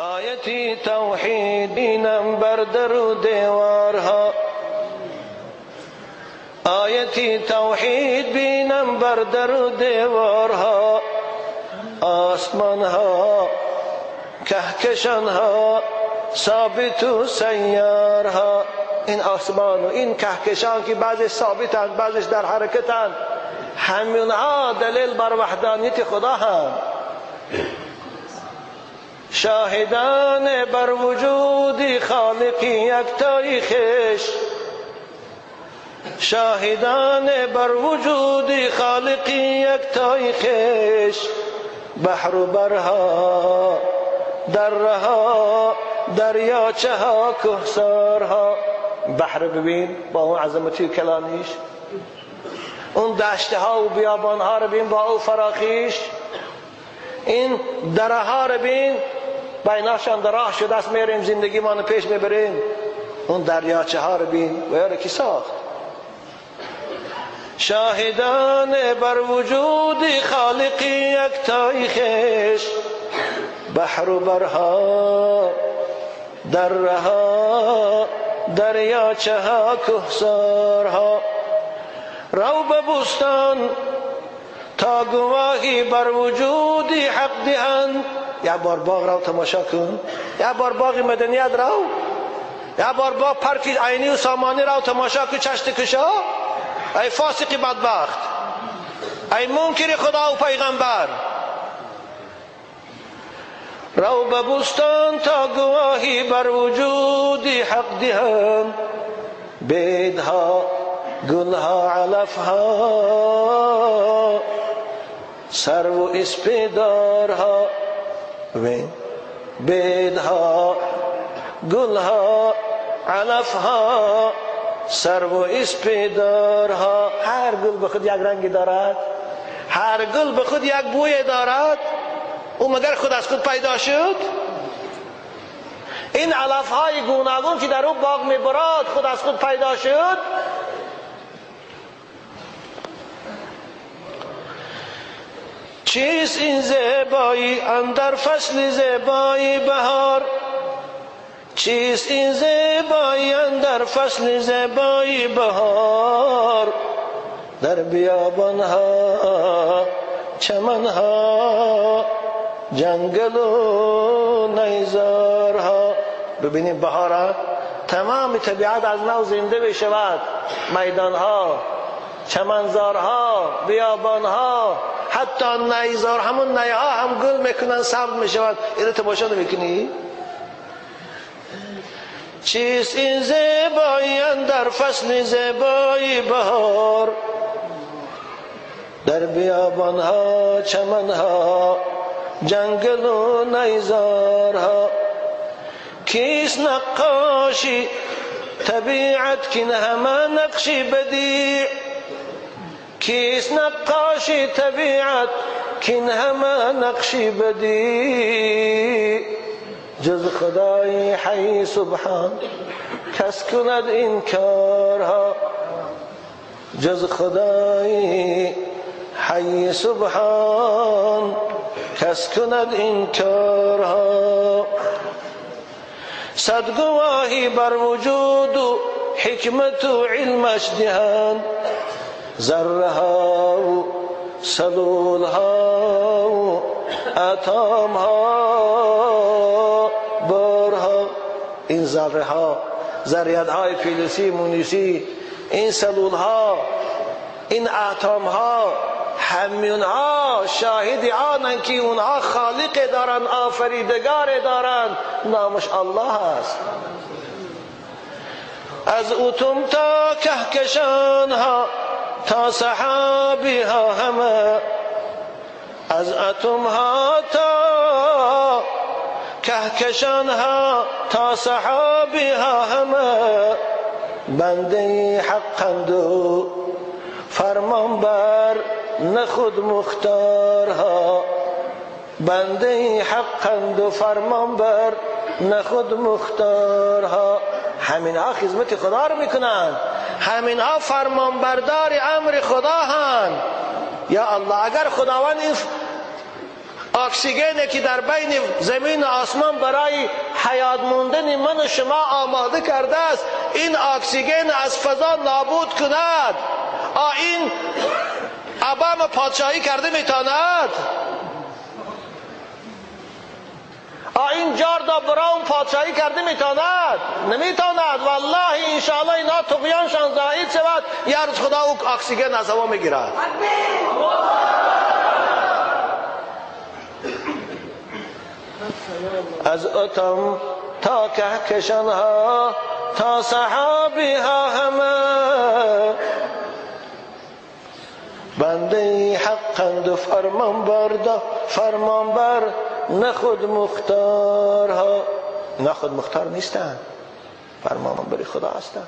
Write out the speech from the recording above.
آیتی توحید بینم بر در و دیوارها، آیتی توحید بینم بر در و دیوارها، آسمانها کهکشانها ثابت و سیارها. این آسمان و این کهکشان که بعضش ثابتند بعضش در حرکتند، همینها دلیل بر وحدانیت خدا هم. شاهدان بر وجود خالق یکتای خویش، شاهدان بر وجود خالق یکتای خویش، بحر و برها درها دریاچه ها کهسارها. بحر ببین با اون عظمتی کلانیش، اون دشته ها و بیابان ها رو ببین با اون فراخیش، این دره ها رو ببین بیناشان دراه شده است، میریم زندگی ما رو پیش میبریم. اون دریاچه ها رو ببین و یاره کی ساخت. شاهدان بر وجود خالق یکتای خویش، بحر و برها درها دریاچه ها کهسارها. رو به بستان تا گواهی بر وجود حق دهند. یک بار باغ رو تماشا کن، یک بار باغ مدنیت رو، یک بار باغ پارک عینی و سامانی رو تماشا کن. چشت کشا ای فاسق بدبخت، ای منکر خدا و پیغمبر. رو به بستان تا گواهی بر وجود حق دهند، بیدها گلها علفها سرو و اسپیدارها. بیدها گلها علفها سرو و اسپیدارها. هر گل به خود یک رنگی دارد، هر گل به خود یک بوی دارد. او مگر خود از خود پیدا شد؟ این علفهای گوناگون که در او باغ میبرد خود از خود پیدا شد؟ چیست این زیبایی اندر فصل زیبایی بهار؟ چیست این زیبایی اندر فصل زیبایی بهار؟ در بیابانها چمنها جنگل و نیزارها. ببینید بهار تمام طبیعت از نو زنده بشود. میدانها، چمنزارها، بیابانها، حتی نیزار همون نیها هم گل میکنن، سبز میشود. این تماشا نمیکنی؟ چیست این زیبایی اندر فصل زیبایی بهار؟ در بیابانها چمنها جنگل و نیزارها. کیست نقاشی طبیعت که همه نقشی بدیع؟ کیست نقاشی طبیعت که همه نقشی بدیع؟ جز خدای حی سبحان کس کند این کارها. جز خدای حی سبحان کس کند این کارها. صد گواهی بر وجود و حکمت و علمش دهند، ذره ها و سلول ها و اتم ها بارها. این ذره ها، ذریات های فیزیکی مونیسی، این سلول ها، این اتم ها، همینها شاهد آنند که اونها خالق دارند، آفریدگار دارند، نامش الله است. از اتم تا کهکشان ها تا سحابی ها همه، از اتم ها تا کهکشان ها تا سحابی ها همه، بنده حقند و فرمان بر نخود مختارها. بنده حقند و فرمان بر نخود مختارها. همینها خدمت خدا رو میکنند، همینها فرمان بردار امر خدا هستند. یا الله، اگر خداوند این اکسیژنی که در بین زمین و آسمان برای حیات موندن من و شما آماده کرده است، این اکسیژن از فضا نابود کند، این اوباما پادشاهی کرده میتواند؟ این جاردا براون پادشاهی کرده میتواند؟ نمیتواند. والله انشاءالله اینا طغیانشان زائد شود، یه روز خدا او اکسیژن از هوا میگیرد. از اتم تا کهکشانها تا سحابی ها همه بنده حقند و فرمانبر نه خود مختارها، نه خود مختار نیستند، فرمانبر خدا هستند.